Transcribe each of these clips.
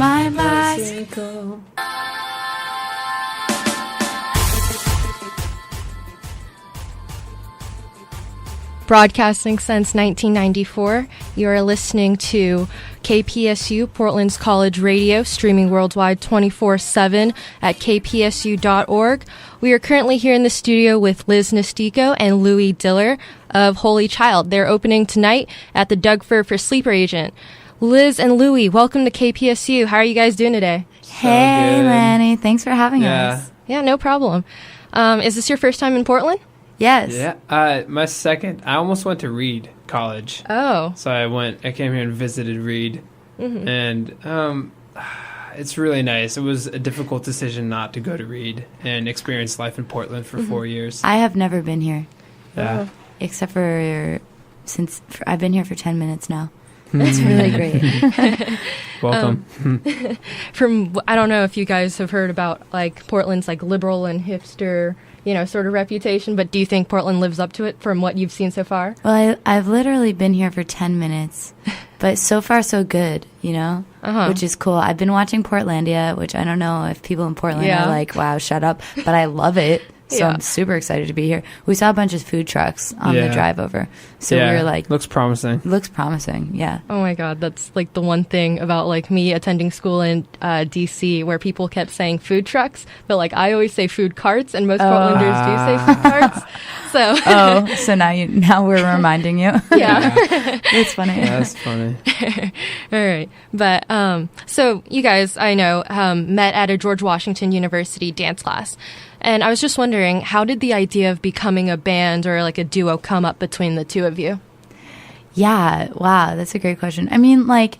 my bicycle. Broadcasting since 1994, you are listening to KPSU, Portland's college radio, streaming worldwide 24/7 at kpsu.org. We are currently here in the studio with Liz Nistico and Louie Diller of HOLYCHILD. They're opening tonight at the Doug Fir for Sleeper Agent. Liz and Louie, welcome to KPSU. How are you guys doing today? Hey, Lanny. Thanks for having us. Yeah, no problem. Is this your first time in Portland? Yes. Yeah. My second. I almost went to Reed College. Oh. So I came here and visited Reed. Mm-hmm. And it's really nice. It was a difficult decision not to go to Reed and experience life in Portland for 4 years. I have never been here. Yeah. Except since I've been here for 10 minutes now. It's really great. Welcome. I don't know if you guys have heard about like Portland's like liberal and hipster, sort of reputation, but do you think Portland lives up to it from what you've seen so far? Well, I've literally been here for 10 minutes, but so far so good, which is cool. I've been watching Portlandia, which I don't know if people in Portland are like, wow, shut up, but I love it. So I'm super excited to be here. We saw a bunch of food trucks on the drive over. So we were like... Looks promising. Yeah. Oh my God. That's like the one thing about like me attending school in DC where people kept saying food trucks. But like I always say food carts and most Portlanders do say food carts. So so now we're reminding you. Yeah. It's funny. Yeah, that's funny. All right. But so you guys, I know, met at a George Washington University dance class. And I was just wondering, how did the idea of becoming a band or like a duo come up between the two of you? Yeah, wow, that's a great question. I mean, like,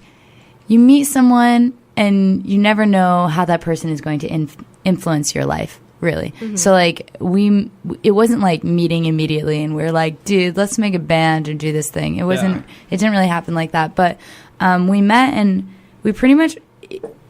you meet someone and you never know how that person is going to influence your life, really. Mm-hmm. So, like, it wasn't like meeting immediately and we're like, dude, let's make a band and do this thing. It didn't really happen like that. But we met and we pretty much...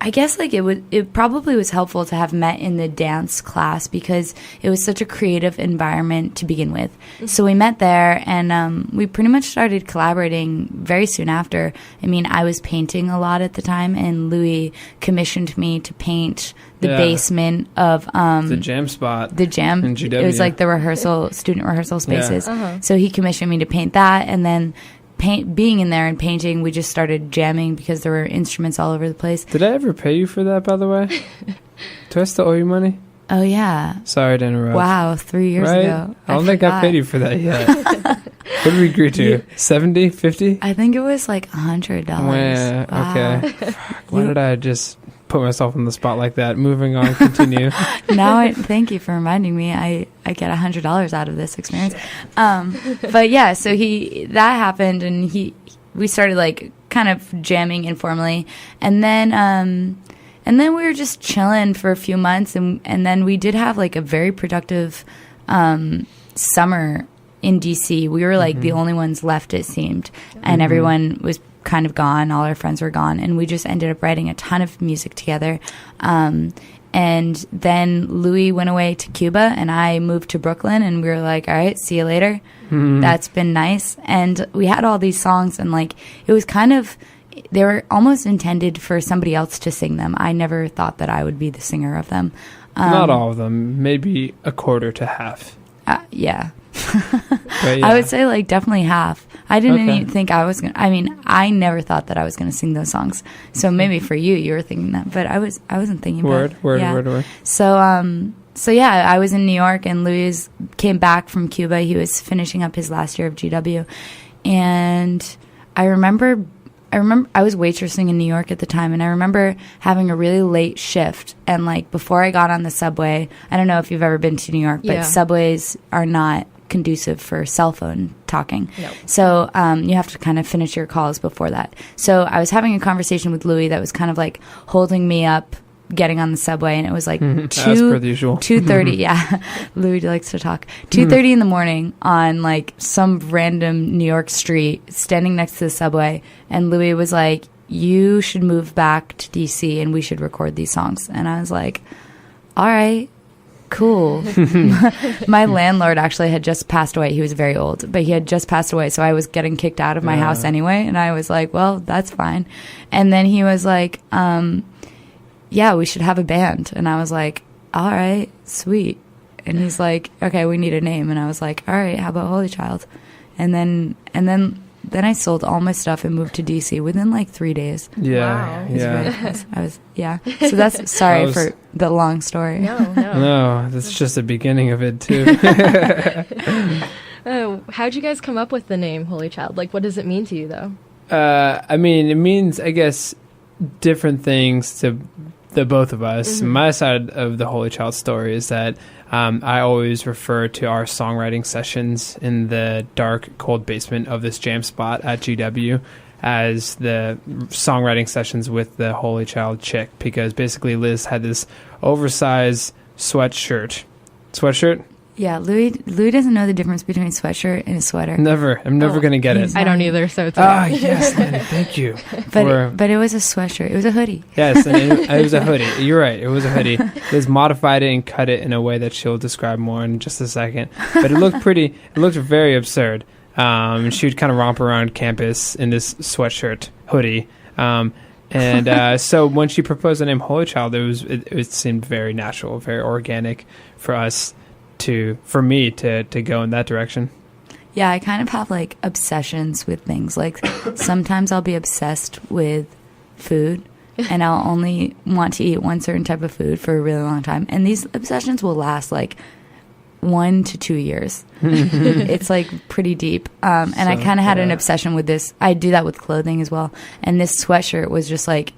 I guess like it probably was helpful to have met in the dance class because it was such a creative environment to begin with. Mm-hmm. So we met there and we pretty much started collaborating very soon after. I mean, I was painting a lot at the time and Louie commissioned me to paint the basement of the jam spot. The jam. In GW. It was like the student rehearsal spaces. Yeah. Uh-huh. So he commissioned me to paint that and then being in there and painting, we just started jamming because there were instruments all over the place. Did I ever pay you for that, by the way? Do I still owe you money? Oh, yeah. Sorry to interrupt. Wow, 3 years ago. I don't think I paid you for that yet. What did we agree to? 70, 50? I think it was like $100. Yeah, wow. Okay. Why did I just put myself on the spot like that? Moving on, continue. Thank you for reminding me. I get $100 out of this experience. But yeah, so that happened and we started like kind of jamming informally. And then we were just chilling for a few months and then we did have like a very productive summer in DC. We were like the only ones left, it seemed. And everyone was kind of gone. All our friends were gone. And we just ended up writing a ton of music together. And then Louie went away to Cuba and I moved to Brooklyn and we were like, all right, see you later. Mm-hmm. That's been nice. And we had all these songs and like, it was kind of, they were almost intended for somebody else to sing them. I never thought that I would be the singer of them. Not all of them, maybe a quarter to half. Yeah. I would say like definitely half. I didn't even think I was going to, I never thought that I was going to sing those songs. So maybe for you were thinking that, but I wasn't thinking word. So yeah, I was in New York and Louis came back from Cuba. He was finishing up his last year of GW. And I remember I was waitressing in New York at the time, and I remember having a really late shift. And like before I got on the subway, I don't know if you've ever been to New York, but subways are not conducive for cell phone talking. Nope. So you have to kind of finish your calls before that. So I was having a conversation with Louie that was kind of like holding me up getting on the subway, and it was like 2:30. Yeah, Louie likes to talk. 2:30 in the morning on like some random New York street, standing next to the subway, and Louie was like, "You should move back to DC, and we should record these songs." And I was like, "All right." cool. My landlord actually had just passed away. He was very old, but he had just passed away. So I was getting kicked out of my house anyway. And I was like, well, that's fine. And then he was like, yeah, we should have a band. And I was like, all right, sweet. And he's like, okay, we need a name. And I was like, all right, how about HOLYCHILD? And then I sold all my stuff and moved to DC within like 3 days. Yeah. Wow. Yeah. So that's sorry for the long story. No, that's just the beginning of it too. How'd you guys come up with the name HOLYCHILD? Like, what does it mean to you, though? I mean, it means, I guess, different things to the both of us. Mm-hmm. My side of the HOLYCHILD story is that I always refer to our songwriting sessions in the dark, cold basement of this jam spot at GW as the songwriting sessions with the HOLYCHILD chick, because basically Liz had this oversized sweatshirt. Yeah, Louie doesn't know the difference between a sweatshirt and a sweater. I'm never going to get it. I don't either, so it's yes, Lanny, thank you. But it was a sweatshirt. It was a hoodie. Yes, and it was a hoodie. You're right. It was a hoodie. Liz modified it and cut it in a way that she'll describe more in just a second. But it looked pretty. It looked very absurd. She would kind of romp around campus in this sweatshirt hoodie. So when she proposed the name HOLYCHILD, it seemed very natural, very organic for me to go in that direction. Yeah, I kind of have like obsessions with things. Like sometimes I'll be obsessed with food and I'll only want to eat one certain type of food for a really long time. And these obsessions will last like 1 to 2 years. It's like pretty deep. And I kind of had an obsession with this. I do that with clothing as well. And this sweatshirt was just like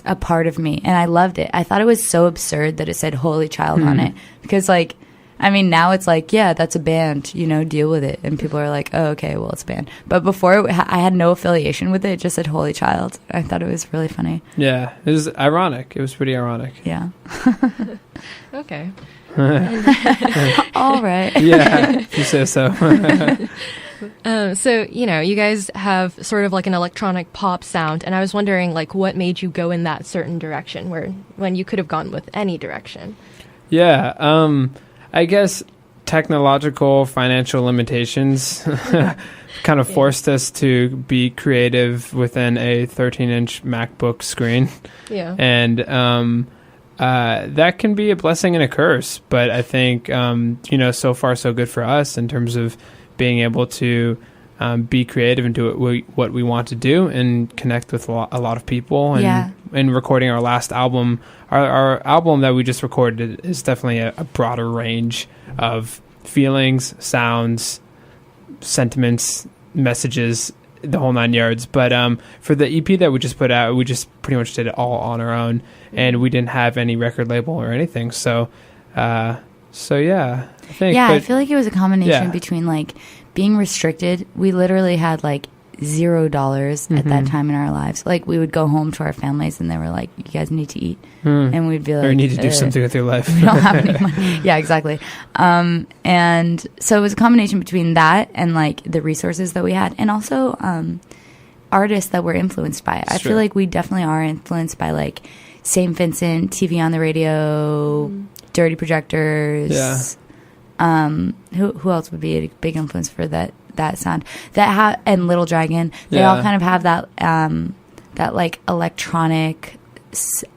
a part of me. And I loved it. I thought it was so absurd that it said HOLYCHILD on it. Because like, I mean, now it's like, yeah, that's a band, deal with it. And people are like, oh, okay, well, it's a band. But before, I had no affiliation with it. It just said HOLYCHILD. I thought it was really funny. Yeah, it was ironic. It was pretty ironic. Yeah. Okay. All right. Yeah, if you say so. So, you guys have sort of like an electronic pop sound. And I was wondering, like, what made you go in that certain direction when you could have gone with any direction? Yeah. I guess technological financial limitations kind of forced us to be creative within a 13-inch MacBook screen. Yeah. And that can be a blessing and a curse. But I think, so far so good for us in terms of being able to be creative and do what we want to do and connect with a lot of people. And recording our last album, our album that we just recorded is definitely a broader range of feelings, sounds, sentiments, messages, the whole 9 yards. But for the EP that we just put out, we just pretty much did it all on our own, and we didn't have any record label or anything. So yeah, I think. Yeah, I feel like it was a combination between like being restricted. We literally had like $0 at that time in our lives. Like we would go home to our families and they were like, you guys need to eat. And we'd be like, or you need to do something with your life. We don't have any money. Yeah, exactly. And so it was a combination between that and like the resources that we had, and also artists that were influenced by it. I feel like we definitely are influenced by like St. Vincent, TV on the Radio, Dirty Projectors. Yeah. Who else would be a big influence for that sound? And Little Dragon. They all kind of have that like electronic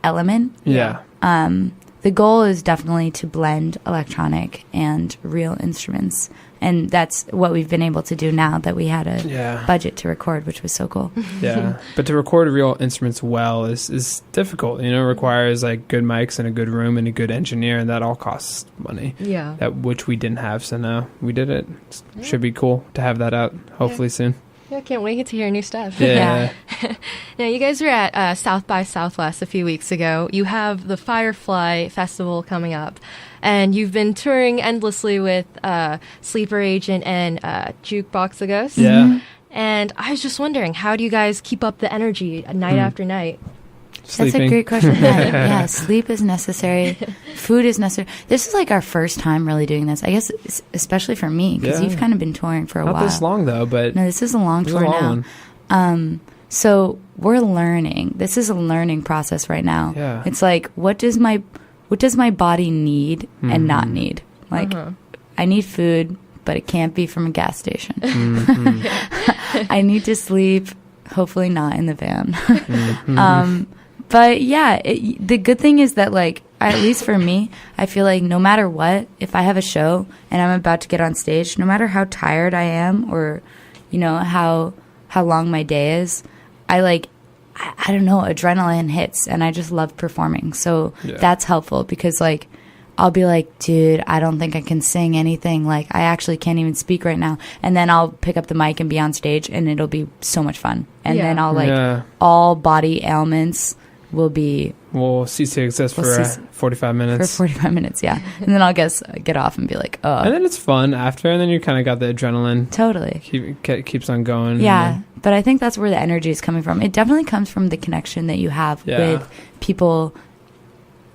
element. Yeah. The goal is definitely to blend electronic and real instruments, and that's what we've been able to do now that we had a budget to record, which was so cool. Yeah, but to record real instruments well is difficult. It requires like good mics and a good room and a good engineer, and that all costs money. Yeah, which we didn't have, so now we did it. Should be cool to have that out hopefully soon. Yeah, I can't wait to hear new stuff. Yeah. Now, you guys were at South by Southwest a few weeks ago. You have the Firefly Festival coming up, and you've been touring endlessly with Sleeper Agent and Jukebox a Ghost. Yeah. And I was just wondering, how do you guys keep up the energy night after night? Sleeping. That's a great question. Yeah, sleep is necessary. Food is necessary. This is like our first time really doing this, I guess, especially for me, because you've kind of been touring for a while. Not this long, though, but... No, this is a long tour now. So we're learning. This is a learning process right now. Yeah. It's like, what does my what does my body need and not need? Like, I need food, but it can't be from a gas station. I need to sleep, hopefully not in the van. But yeah, the good thing is that, like, at least for me, I feel like no matter what, if I have a show and I'm about to get on stage, no matter how tired I am or, you know, how long my day is, I don't know, adrenaline hits and I just love performing. So that's helpful because, like, I'll be like, dude, I don't think I can sing anything. Like, I actually can't even speak right now. And then I'll pick up the mic and be on stage and it'll be so much fun. And then I'll, all body ailments will be... We'll cease to exist for 45 minutes. For 45 minutes, yeah. And then I'll get off and be like, oh. And then it's fun after, and then you kind of got the adrenaline. Totally. Keeps on going. Yeah, but I think that's where the energy is coming from. It definitely comes from the connection that you have with people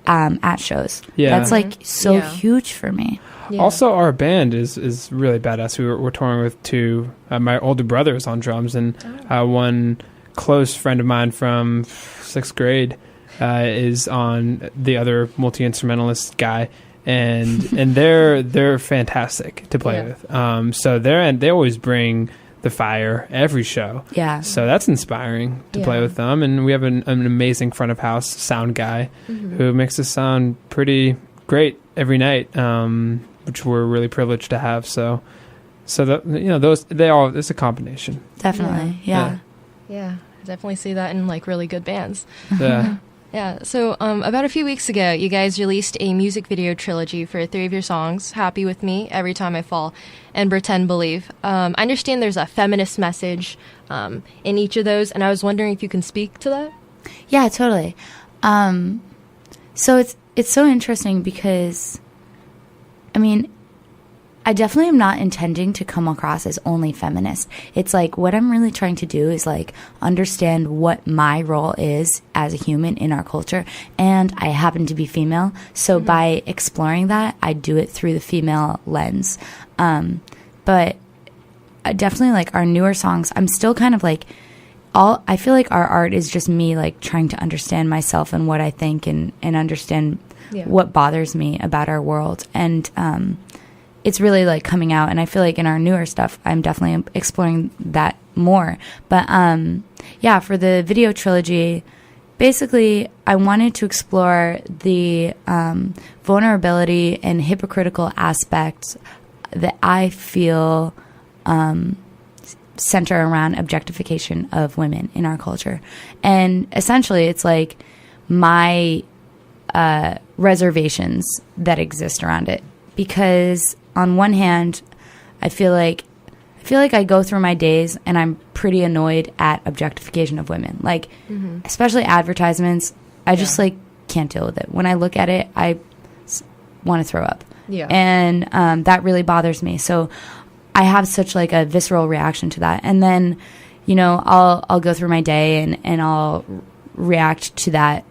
at shows. Yeah. That's, like, so huge for me. Yeah. Also, our band is really badass. We're touring with two, my older brothers on drums, and one close friend of mine from 6th grade is on the other multi-instrumentalist guy, and they're fantastic to play with. So they always bring the fire every show. Yeah. So that's inspiring to play with them, and we have an amazing front of house sound guy who makes us sound pretty great every night, which we're really privileged to have. So that, you know, it's a combination. Definitely. Yeah. Yeah, I definitely see that in, like, really good bands. Yeah. Yeah, so about a few weeks ago, you guys released a music video trilogy for 3 of your songs, Happy With Me, Every Time I Fall, and Pretend Believe. I understand there's a feminist message in each of those, and I was wondering if you can speak to that? Yeah, totally. So it's so interesting because, I mean, I definitely am not intending to come across as only feminist. It's like what I'm really trying to do is, like, understand what my role is as a human in our culture. And I happen to be female. So by exploring that, I do it through the female lens. But I definitely, like, our newer songs, I'm still kind of like, I feel like our art is just me, like, trying to understand myself and what I think and understand what bothers me about our world. And, it's really, like, coming out, and I feel like in our newer stuff, I'm definitely exploring that more. But, yeah, for the video trilogy, basically, I wanted to explore the vulnerability and hypocritical aspects that I feel center around objectification of women in our culture. And essentially, it's like my reservations that exist around it. Because on one hand, I feel like I go through my days and I'm pretty annoyed at objectification of women. Like, especially advertisements, I just, like, can't deal with it. When I look at it, I want to throw up. Yeah. And that really bothers me. So I have such, like, a visceral reaction to that. And then, you know, I'll go through my day and I'll react to that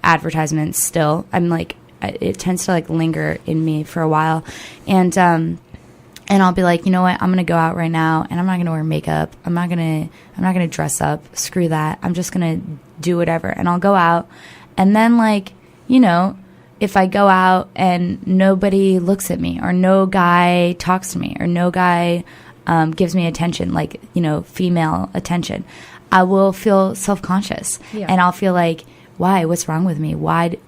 advertisement still. I'm like, it tends to, like, linger in me for a while. And I'll be like, you know what, I'm going to go out right now and I'm not going to wear makeup. I'm not going to dress up. Screw that. I'm just going to do whatever. And I'll go out. And then, like, you know, if I go out and nobody looks at me or no guy talks to me or no guy gives me attention, like, you know, female attention, I will feel self-conscious. Yeah. And I'll feel like, why? What's wrong with me? Why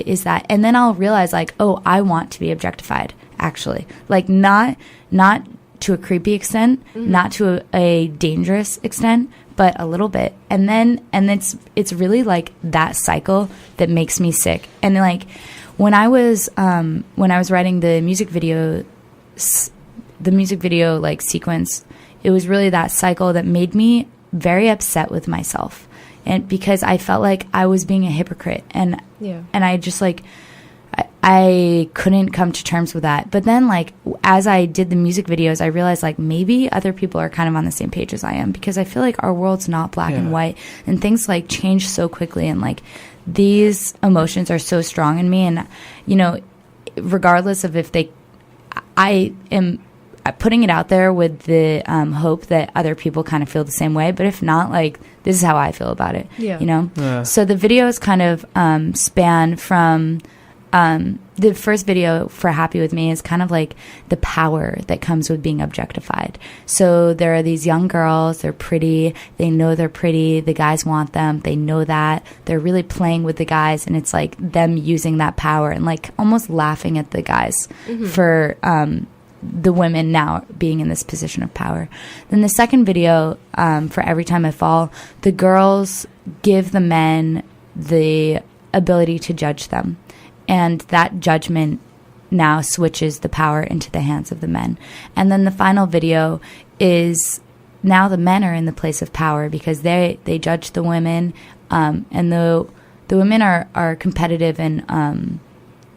is that? And then I'll realize, like, oh, I want to be objectified, actually. Like, not to a creepy extent, not to a dangerous extent, but a little bit. And it's really, like, that cycle that makes me sick. And, like, when I was writing the music video, like, sequence, it was really that cycle that made me very upset with myself. And because I felt like I was being a hypocrite, and I just, like, I couldn't come to terms with that. But then, like, as I did the music videos, I realized, like, maybe other people are kind of on the same page as I am, because I feel like our world's not black and white, and things, like, change so quickly, and, like, these emotions are so strong in me, and, you know, regardless of if I am putting it out there with the hope that other people kind of feel the same way. But if not, like, this is how I feel about it, you know? Yeah. So the videos kind of span from the first video for Happy With Me is kind of like the power that comes with being objectified. So there are these young girls, they're pretty, they know they're pretty, the guys want them, they know that, they're really playing with the guys, and it's like them using that power and like almost laughing at the guys for the women now being in this position of power. Then the second video, for Every Time I Fall, the girls give the men the ability to judge them. And that judgment now switches the power into the hands of the men. And then the final video is now the men are in the place of power because they judge the women, and the women are competitive and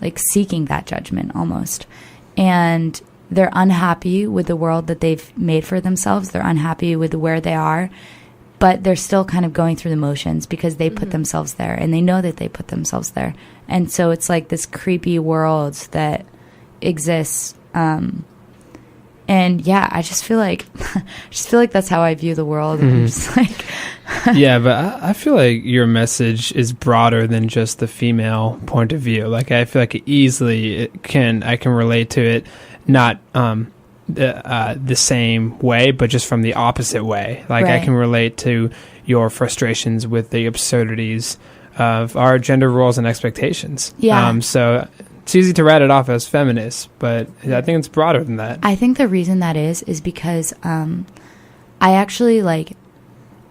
like seeking that judgment almost. And they're unhappy with the world that they've made for themselves. They're unhappy with where they are, but they're still kind of going through the motions because they put themselves there, and they know that they put themselves there. And so it's like this creepy world that exists. And yeah, I just feel like that's how I view the world. And I'm just like, yeah, but I feel like your message is broader than just the female point of view. Like, I feel like I can relate to it, not the same way, but just from the opposite way. Like, right. I can relate to your frustrations with the absurdities of our gender roles and expectations. Yeah. So it's easy to write it off as feminist, but I think it's broader than that. I think the reason that is because I actually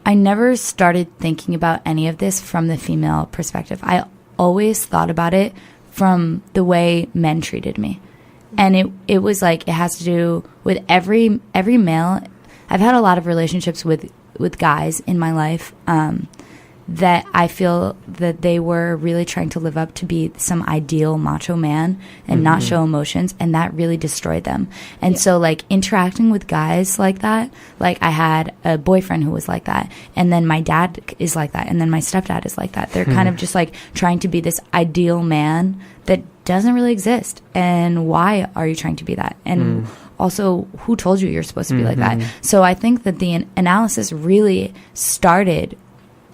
I never started thinking about any of this from the female perspective. I always thought about it from the way men treated me. And it was like, it has to do with every male. I've had a lot of relationships with guys in my life, that I feel that they were really trying to live up to be some ideal macho man and not show emotions, and that really destroyed them. And so like interacting with guys like that, like I had a boyfriend who was like that, and then my dad is like that, and then my stepdad is like that. They're kind of just like trying to be this ideal man that doesn't really exist. And why are you trying to be that? And also, who told you you're supposed to be like that? So I think that the analysis really started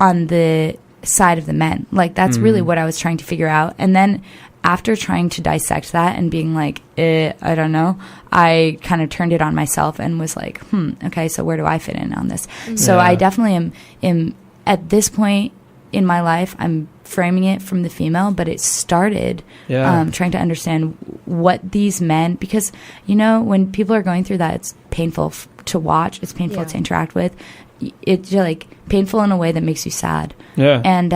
on the side of the men. Like, that's really what I was trying to figure out. And then after trying to dissect that and being like, I don't know, I kind of turned it on myself and was like, okay, so where do I fit in on this? So I definitely am at this point in my life, I'm framing it from the female, but it started trying to understand what these men, because, you know, when people are going through that, it's painful to watch, it's painful to interact with. It's like painful in a way that makes you sad. Yeah. And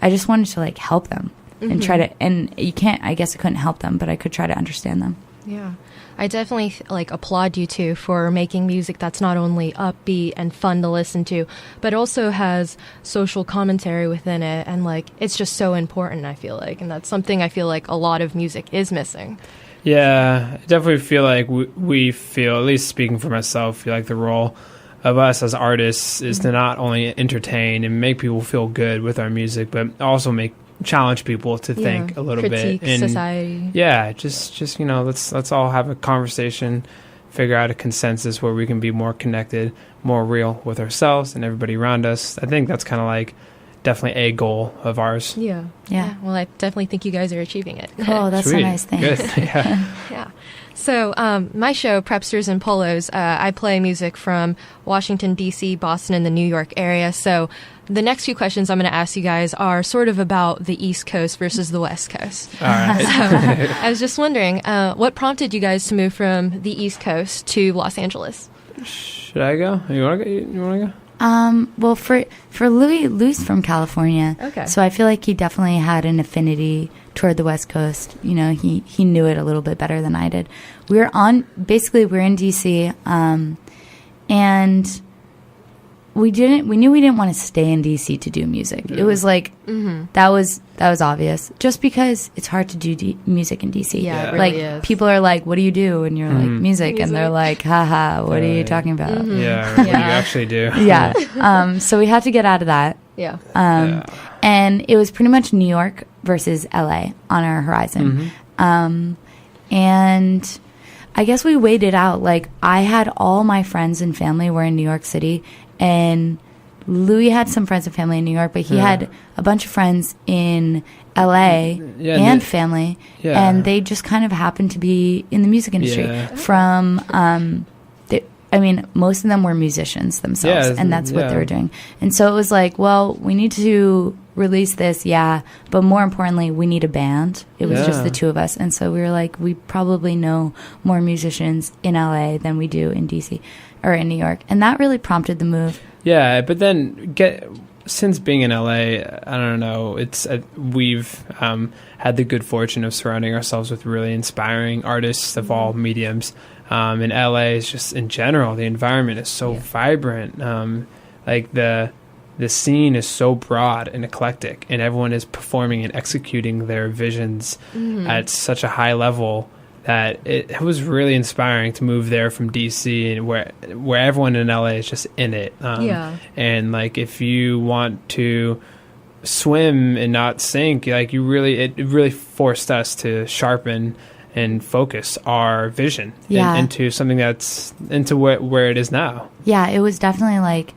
I just wanted to like help them and try to, and you can't, I guess I couldn't help them, but I could try to understand them. Yeah. I definitely like applaud you too for making music that's not only upbeat and fun to listen to, but also has social commentary within it, and like it's just so important, I feel like, and that's something I feel like a lot of music is missing. Yeah, I definitely feel like we feel, at least speaking for myself, feel like the role of us as artists is to not only entertain and make people feel good with our music, but also challenge people to think a little critique bit. And society. Yeah, just you know, let's all have a conversation, figure out a consensus where we can be more connected, more real with ourselves and everybody around us. I think that's kind of like definitely a goal of ours. Yeah. Well, I definitely think you guys are achieving it. Oh, that's Sweet. a nice thing. Good. Yeah. So my show, Prepsters and Polos, I play music from Washington, D.C., Boston, and the New York area. So the next few questions I'm going to ask you guys are sort of about the East Coast versus the West Coast. All right. So I was just wondering, what prompted you guys to move from the East Coast to Los Angeles? Should I go? You want to go? Well, for Louie's from California. Okay. So I feel like he definitely had an affinity toward the West Coast. You know, he knew it a little bit better than I did. We're in DC, and we knew we didn't want to stay in DC to do music. Yeah. It was like, that was obvious, just because it's hard to do music in DC. Yeah, it like really is. people are like, what do you do? And you're like, music. And they're like, haha, what are you talking about? Yeah, what do you actually do? Yeah. So we had to get out of that. Yeah. And it was pretty much New York versus LA on our horizon. And I guess we weighed it out. Like, I had all my friends and family were in New York City, and Louie had some friends and family in New York, but he had a bunch of friends in LA and family, and they just kind of happened to be in the music industry. From I mean, most of them were musicians themselves, and that's what they were doing. And so it was like, well, we need to release this, but more importantly, we need a band. It was just the two of us. And so we were like, we probably know more musicians in LA than we do in DC or in New York. And that really prompted the move. Yeah, but then since being in LA, I don't know, we've had the good fortune of surrounding ourselves with really inspiring artists of all mediums. In LA, it's just in general, the environment is so vibrant. Like the scene is so broad and eclectic, and everyone is performing and executing their visions at such a high level that it was really inspiring to move there from DC, and where everyone in LA is just in it. And like, if you want to swim and not sink, like it really forced us to sharpen and focus our vision into something that's into where it is now. Yeah, it was definitely like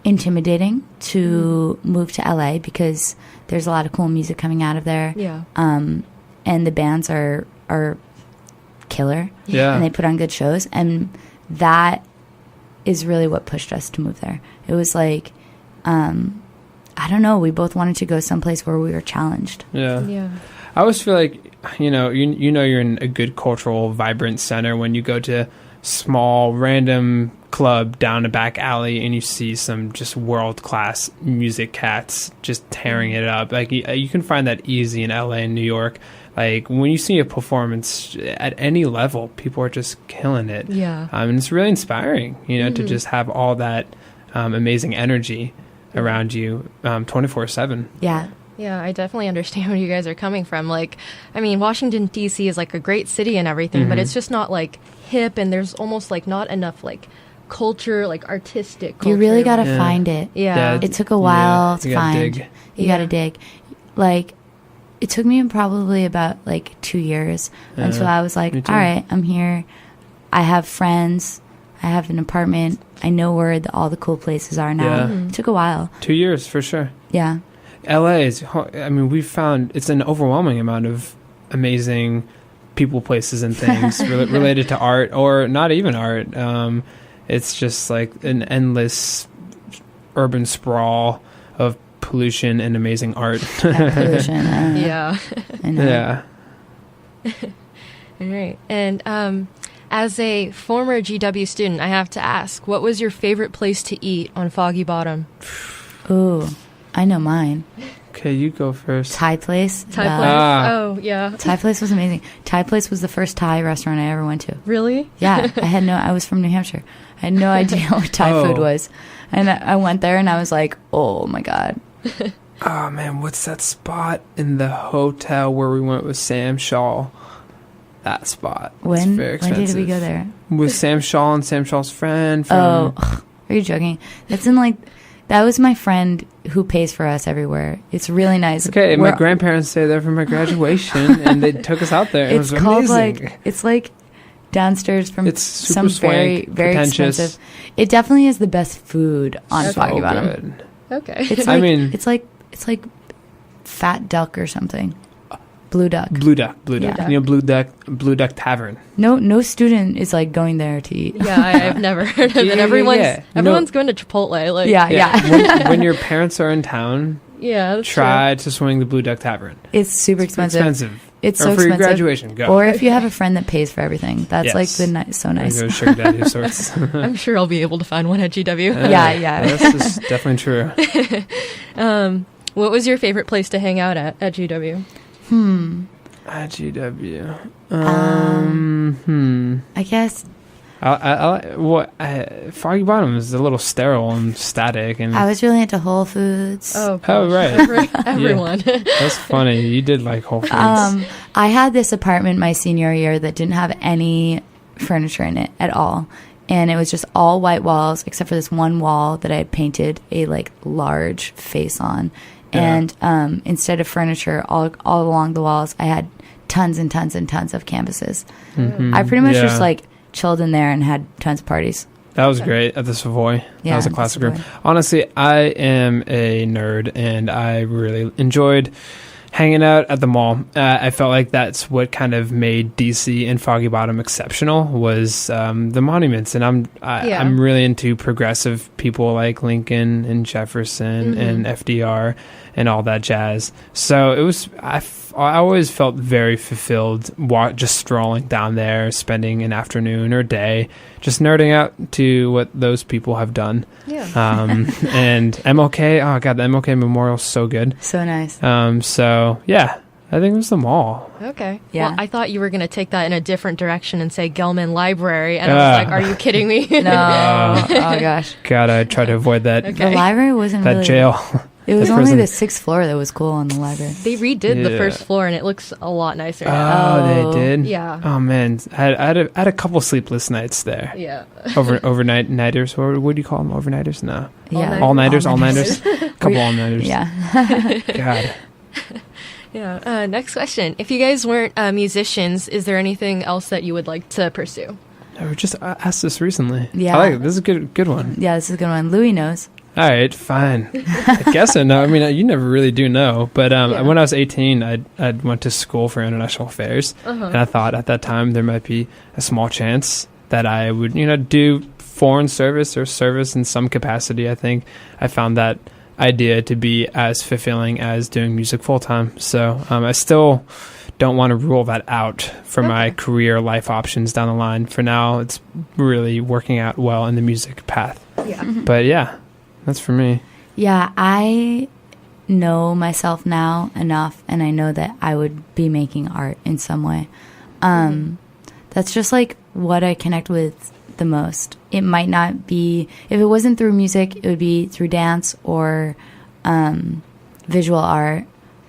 intimidating to move to LA because there's a lot of cool music coming out of there. And the bands are killer. And they put on good shows, and that is really what pushed us to move there. It was like I don't know, we both wanted to go someplace where we were challenged. I always feel like, you know you're in a good cultural, vibrant center when you go to small, random club down a back alley and you see some just world-class music cats just tearing it up. Like, you can find that easy in LA and New York. Like, when you see a performance at any level, people are just killing it. And it's really inspiring, to just have all that amazing energy around you 24/7. Yeah, I definitely understand where you guys are coming from. Like, I mean, Washington, D.C. is like a great city and everything, but it's just not like hip, and there's almost like not enough like culture, like artistic culture. You really got to find it. It took a while to find. You got to dig. Like, it took me probably about like 2 years until I was like, all right, I'm here. I have friends. I have an apartment. I know where all the cool places are now. It took a while. 2 years for sure. LA is, I mean, we've found it's an overwhelming amount of amazing people, places, and things related to art, or not even art. It's just like an endless urban sprawl of pollution and amazing art. Pollution, I know. All right. And as a former GW student, I have to ask, what was your favorite place to eat on Foggy Bottom? Ooh, I know mine. Okay, you go first. Thai place. Thai place. Oh, yeah. Thai place was amazing. Thai place was the first Thai restaurant I ever went to. Really? Yeah. I was from New Hampshire. I had no idea what Thai food was. And I went there and I was like, oh my God. Oh man, what's that spot in the hotel where we went with Sam Shaw? That spot. When did we go there? With Sam Shaw and Sam Shaw's friend. Are you joking? That's in like... That was my friend who pays for us everywhere. It's really nice. Okay, my grandparents stayed there for my graduation, and they took us out there. It was amazing. It's like downstairs from some very, very expensive. It definitely is the best food on Foggy Bottom. Okay. It's like, it's like Fat Duck or something. Blue Duck. Yeah. You know, Blue Duck Tavern. No student is like going there to eat. Yeah, I've never heard of it. Everyone's going to Chipotle. Like, when your parents are in town, try to swing the Blue Duck Tavern. It's super expensive. It's so expensive. For your graduation, go. Or if you have a friend that pays for everything, that's like so nice. Go sugar daddy of sorts. I'm sure I'll be able to find one at GW. Yeah. That's definitely true. What was your favorite place to hang out at GW? At GW. I guess. Foggy Bottom is a little sterile and static, and I was really into Whole Foods. Oh right. Everyone. That's funny. You did like Whole Foods. I had this apartment my senior year that didn't have any furniture in it at all, and it was just all white walls except for this one wall that I had painted a like large face on. And instead of furniture all along the walls, I had tons and tons and tons of canvases. I pretty much just like chilled in there and had tons of parties. That was great at the Savoy. Yeah, that was a the classic room. Savoy. Honestly, I am a nerd, and I really enjoyed hanging out at the mall. I felt like that's what kind of made DC and Foggy Bottom exceptional, was the monuments. And I'm really into progressive people like Lincoln and Jefferson and FDR and all that jazz. So it was, I always felt very fulfilled just strolling down there, spending an afternoon or day just nerding out to what those people have done. Yeah. And MLK, oh god, the MLK Memorial's so good. So nice. So yeah, I think it was the mall. Okay. Yeah. Well, I thought you were going to take that in a different direction and say Gelman Library, and I was like, are you kidding me? No. Oh gosh. God, I tried to avoid that. The library wasn't That really jail. It was That only prison. the 6th floor that was cool on the library. They redid the Yeah. first floor, and it looks a lot nicer now. Oh, they did? Yeah. Oh man, I had a couple sleepless nights there. Yeah. Overnighters, or what do you call them? Overnighters? No. Yeah. All-nighters? All-nighters. Couple all-nighters. Yeah. God. Yeah. Next question. If you guys weren't musicians, is there anything else that you would like to pursue? I was just asked this recently. Yeah. I like it. This is a good one. Yeah, this is a good one. Louie knows. All right, fine. I guess I know. I mean, you never really do know. But when I was 18, I went to school for international affairs. And I thought at that time there might be a small chance that I would, do foreign service or service in some capacity. I think I found that idea to be as fulfilling as doing music full time. So I still don't want to rule that out for my career life options down the line. For now, it's really working out well in the music path. Yeah. But yeah. That's for me. Yeah, I know myself now enough, and I know that I would be making art in some way. That's just like what I connect with the most. It might not be, if it wasn't through music, it would be through dance or visual art.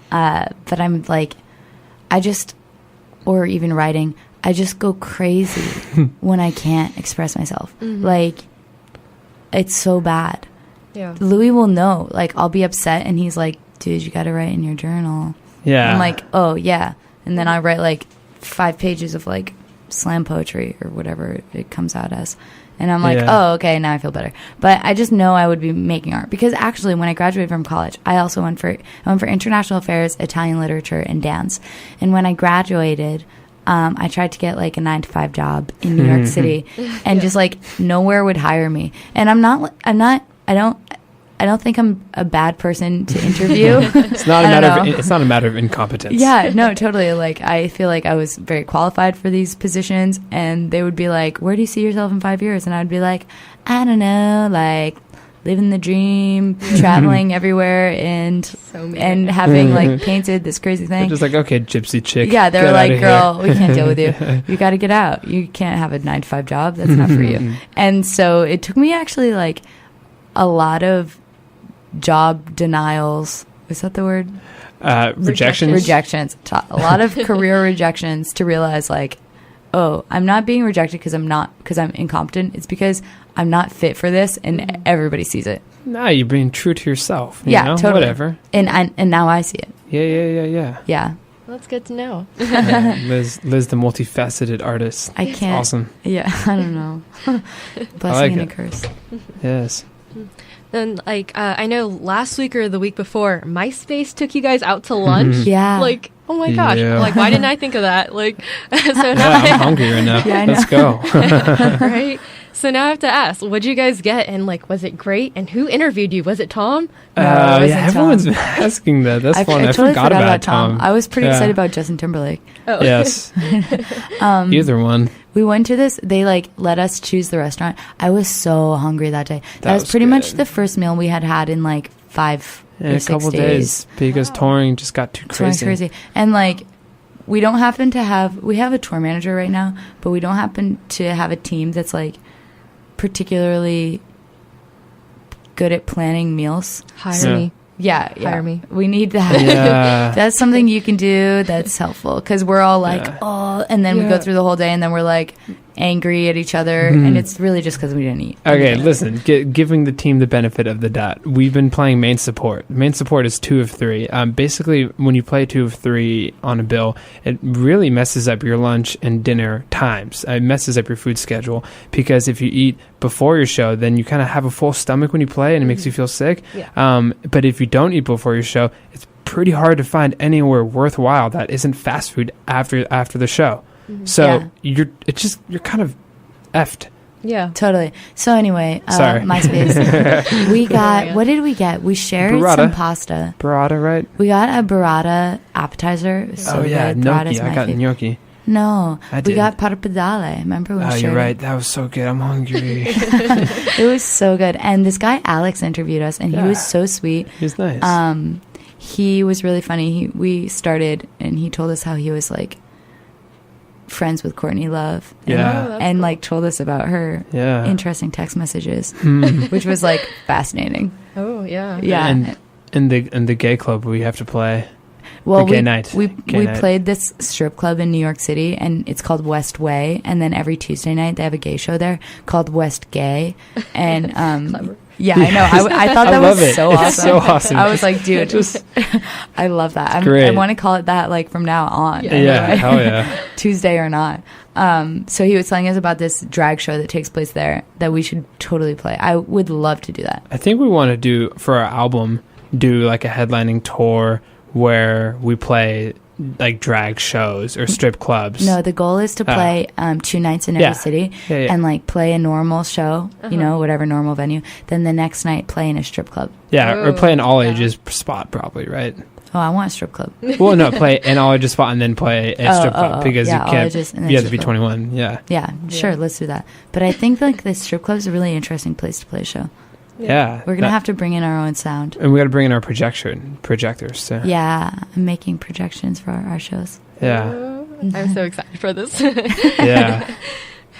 But I'm like, or even writing, I just go crazy when I can't express myself. Like, it's so bad. Yeah. Louie will know. Like, I'll be upset, and he's like, dude, you got to write in your journal. Yeah. I'm like, oh, yeah. And then I write, like, 5 pages of, like, slam poetry or whatever it comes out as. And I'm like, oh, okay, now I feel better. But I just know I would be making art. Because actually, when I graduated from college, I also went for international affairs, Italian literature, and dance. And when I graduated, I tried to get like a 9-to-5 job in New York City, and just like nowhere would hire me. And I don't think I'm a bad person to interview. It's not a matter of incompetence. Yeah, no, totally. Like, I feel like I was very qualified for these positions, and they would be like, where do you see yourself in 5 years? And I'd be like, I don't know, like living the dream, traveling everywhere, and having like painted this crazy thing. They're just like, okay, gypsy chick. Yeah, they were like, girl, here. we can't deal with you. You got to get out. You can't have a 9-to-5 job. That's not for you. And so it took me actually like a lot of job denials. Is that the word? Rejections. A lot of career rejections to realize like, oh, I'm not being rejected because I'm incompetent. It's because I'm not fit for this, and everybody sees it. Nah, you're being true to yourself. You know? Totally. Whatever. And now I see it. Yeah. Yeah. That's good to know. Liz, the multifaceted artist. I It's can't. awesome. Yeah, I don't know. Blessing and a curse. Yes. Then, like, I know last week or the week before, MySpace took you guys out to lunch. Yeah. Like, oh my gosh. Yeah. Like, why didn't I think of that? Like, so now Yeah, I'm hungry right now. Yeah, I Let's go. right? So now I have to ask, what'd you guys get? And, like, was it great? And who interviewed you? Was it Tom? No, it wasn't yeah, everyone's asking that. That's fun. I I totally forgot about Tom. I was pretty excited about Justin Timberlake. Oh. Yes. Either one. We went to this. They like let us choose the restaurant. I was so hungry that day. That was pretty good. much the first meal we had in like 5 or 6 a couple days because touring just got too Touring's crazy. And like we don't happen to have. We have a tour manager right now, but we don't happen to have a team that's like particularly good at planning meals. Hire me. Yeah. Hire me. We need that. Yeah. That's something you can do that's helpful, because we're all like, oh, and then we go through the whole day, and then we're like, angry at each other, and it's really just because we didn't eat. Okay, listen, giving the team the benefit of the doubt. We've been playing main support. Main support is 2 of 3. Basically, when you play 2 of 3 on a bill, it really messes up your lunch and dinner times. It messes up your food schedule, because if you eat before your show, then you kind of have a full stomach when you play, and it makes you feel sick. Yeah. But if you don't eat before your show, it's pretty hard to find anywhere worthwhile that isn't fast food after the show. So you're kind of effed. Yeah, totally. So anyway, Sorry. MySpace. We got, what did we get? We shared burrata. some pasta. Burrata, right? We got a burrata appetizer. It was so good. Gnocchi. I got gnocchi. No, I we did. got pappardelle. Remember when we shared you're right. it? That was so good. I'm hungry. It was so good. And this guy Alex interviewed us, and he was so sweet. He was nice. He was really funny. We started, and he told us how he was like friends with Courtney Love, and like told us about her interesting text messages, which was like fascinating. Yeah. And the gay club we have to play. Well, gay night. We played this strip club in New York City, and it's called West Way. And then every Tuesday night they have a gay show there called West Gay. And yeah, I know. I thought that was so awesome. It's so awesome. I was like, dude, I love that. I want to call it that like from now on. Yeah, hell yeah. Tuesday or not. So he was telling us about this drag show that takes place there that we should totally play. I would love to do that. I think we want to do, for our album, like a headlining tour where we play like drag shows or strip clubs. No, the goal is to play 2 nights in every city and like play a normal show, you know, whatever normal venue. Then the next night play in a strip club. Yeah, or play an all ages spot probably, right? Oh, I want a strip club. Well, no, play an all ages spot and then play a strip club because you can't. You have to be 21. Yeah. Yeah, sure. Let's do that. But I think like the strip club is a really interesting place to play a show. Yeah. We're going to have to bring in our own sound. And we got to bring in our projectors too. Yeah. I'm making projections for our shows. Yeah. I'm so excited for this. Yeah.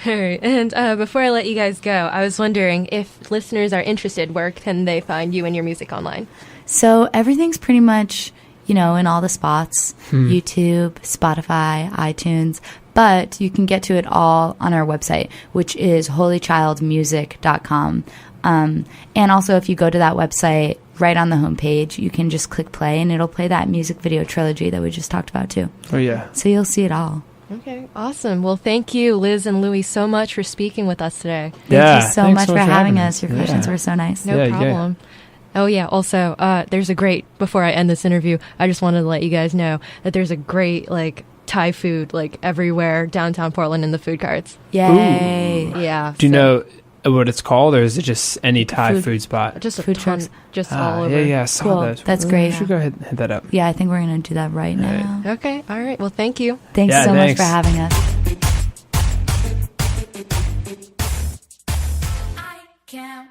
All right. And before I let you guys go, I was wondering if listeners are interested, where can they find you and your music online? So everything's pretty much, you know, in all the spots, YouTube, Spotify, iTunes. But you can get to it all on our website, which is holychildmusic.com. And also, if you go to that website, right on the homepage, you can just click play, and it'll play that music video trilogy that we just talked about, too. Oh, yeah. So you'll see it all. Okay, awesome. Well, thank you, Liz and Louie, so much for speaking with us today. Thank you so much for having us. Your questions were so nice. No problem. Oh, yeah. Also, there's a great, before I end this interview, I just wanted to let you guys know that there's a great, like, Thai food, like, everywhere downtown Portland in the food carts. Yay. Ooh. Yeah. Do you know what it's called, or is it just any Thai food spot? Just food trucks. Just all over. Yeah, I saw that. That's great. We should go ahead and hit that up. Yeah, I think we're going to do that right now. Okay. All right. Well, thank you. Thanks so much for having us. I can't